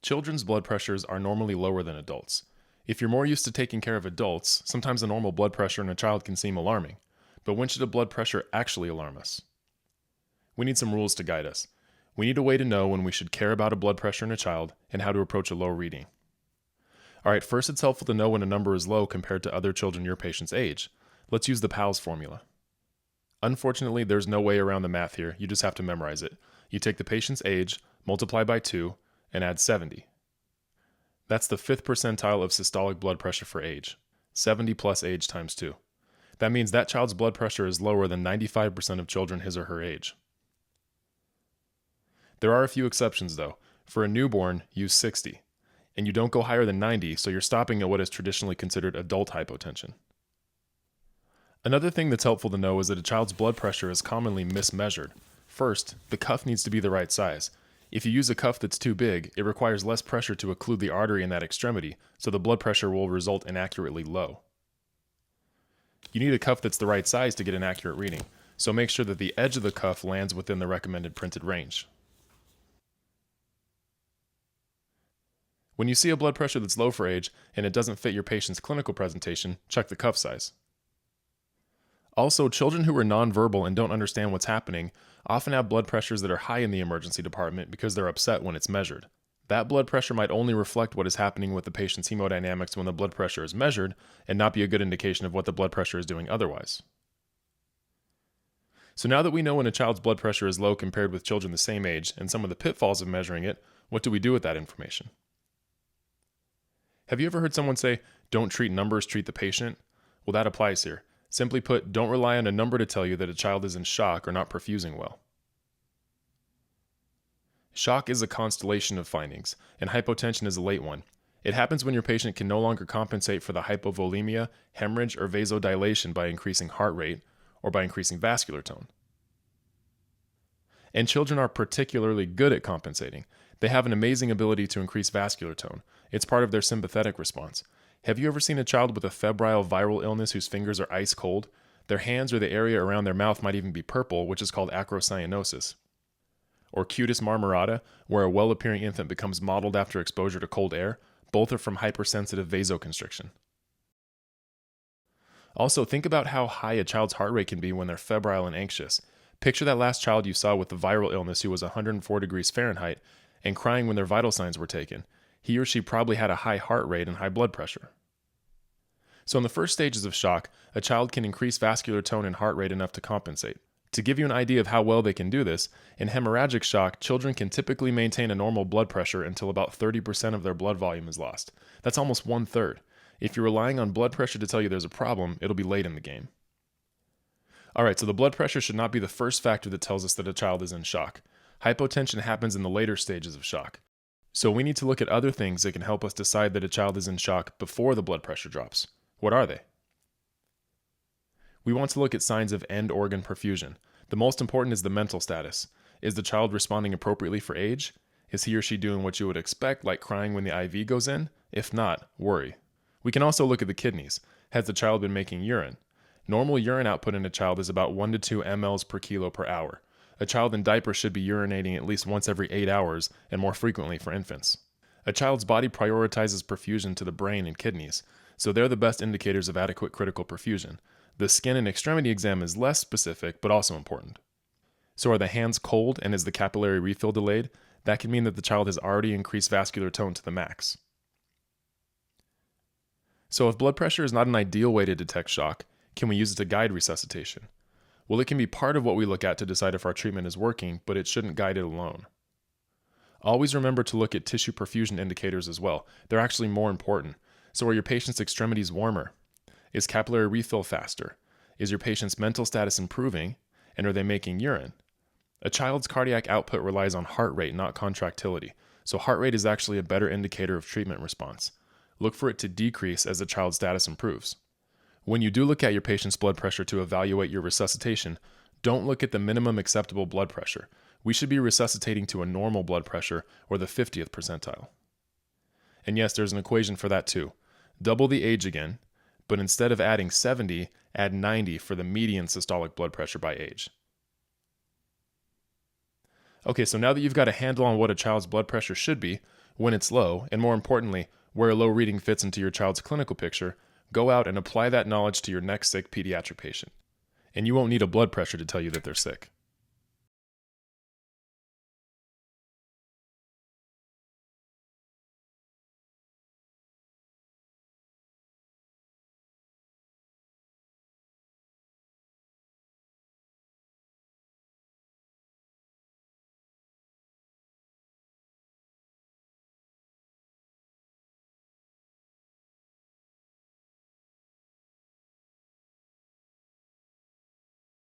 Children's blood pressures are normally lower than adults. If you're more used to taking care of adults, sometimes a normal blood pressure in a child can seem alarming. But when should a blood pressure actually alarm us? We need some rules to guide us. We need a way to know when we should care about a blood pressure in a child and how to approach a low reading. Alright, first it's helpful to know when a number is low compared to other children your patient's age. Let's use the PALS formula. Unfortunately, there's no way around the math here, you just have to memorize it. You take the patient's age, multiply by 2, and add 70. That's the 5th percentile of systolic blood pressure for age. 70 plus age times 2. That means that child's blood pressure is lower than 95% of children his or her age. There are a few exceptions though. For a newborn, use 60. And you don't go higher than 90, so you're stopping at what is traditionally considered adult hypotension. Another thing that's helpful to know is that a child's blood pressure is commonly mismeasured. First, the cuff needs to be the right size. If you use a cuff that's too big, it requires less pressure to occlude the artery in that extremity, so the blood pressure will result inaccurately low. You need a cuff that's the right size to get an accurate reading, so make sure that the edge of the cuff lands within the recommended printed range. When you see a blood pressure that's low for age and it doesn't fit your patient's clinical presentation, check the cuff size. Also, children who are nonverbal and don't understand what's happening often have blood pressures that are high in the emergency department because they're upset when it's measured. That blood pressure might only reflect what is happening with the patient's hemodynamics when the blood pressure is measured and not be a good indication of what the blood pressure is doing otherwise. So now that we know when a child's blood pressure is low compared with children the same age and some of the pitfalls of measuring it, what do we do with that information? Have you ever heard someone say, "Don't treat numbers, treat the patient"? Well, that applies here. Simply put, don't rely on a number to tell you that a child is in shock or not perfusing well. Shock is a constellation of findings, and hypotension is a late one. It happens when your patient can no longer compensate for the hypovolemia, hemorrhage, or vasodilation by increasing heart rate or by increasing vascular tone. And children are particularly good at compensating. They have an amazing ability to increase vascular tone. It's part of their sympathetic response. Have you ever seen a child with a febrile viral illness whose fingers are ice cold? Their hands or the area around their mouth might even be purple, which is called acrocyanosis. Or cutis marmorata, where a well-appearing infant becomes mottled after exposure to cold air. Both are from hypersensitive vasoconstriction. Also, think about how high a child's heart rate can be when they're febrile and anxious. Picture that last child you saw with the viral illness who was 104 degrees Fahrenheit and crying when their vital signs were taken. He or she probably had a high heart rate and high blood pressure. So in the first stages of shock, a child can increase vascular tone and heart rate enough to compensate. To give you an idea of how well they can do this, in hemorrhagic shock, children can typically maintain a normal blood pressure until about 30% of their blood volume is lost. That's almost 1/3. If you're relying on blood pressure to tell you there's a problem, it'll be late in the game. Alright, so the blood pressure should not be the first factor that tells us that a child is in shock. Hypotension happens in the later stages of shock. So we need to look at other things that can help us decide that a child is in shock before the blood pressure drops. What are they? We want to look at signs of end organ perfusion. The most important is the mental status. Is the child responding appropriately for age? Is he or she doing what you would expect, like crying when the IV goes in? If not, worry. We can also look at the kidneys. Has the child been making urine? Normal urine output in a child is about 1 to 2 mLs per kilo per hour. A child in diapers should be urinating at least once every 8 hours, and more frequently for infants. A child's body prioritizes perfusion to the brain and kidneys, so they're the best indicators of adequate critical perfusion. The skin and extremity exam is less specific, but also important. So are the hands cold and is the capillary refill delayed? That can mean that the child has already increased vascular tone to the max. So if blood pressure is not an ideal way to detect shock, can we use it to guide resuscitation? Well, it can be part of what we look at to decide if our treatment is working, but it shouldn't guide it alone. Always remember to look at tissue perfusion indicators as well. They're actually more important. So are your patient's extremities warmer? Is capillary refill faster? Is your patient's mental status improving? And are they making urine? A child's cardiac output relies on heart rate, not contractility. So heart rate is actually a better indicator of treatment response. Look for it to decrease as the child's status improves. When you do look at your patient's blood pressure to evaluate your resuscitation, don't look at the minimum acceptable blood pressure. We should be resuscitating to a normal blood pressure or the 50th percentile. And yes, there's an equation for that too. Double the age again, but instead of adding 70, add 90 for the median systolic blood pressure by age. Okay, so now that you've got a handle on what a child's blood pressure should be, When it's low, and more importantly, where a low reading fits into your child's clinical picture, go out and apply that knowledge to your next sick pediatric patient. And you won't need a blood pressure to tell you that they're sick.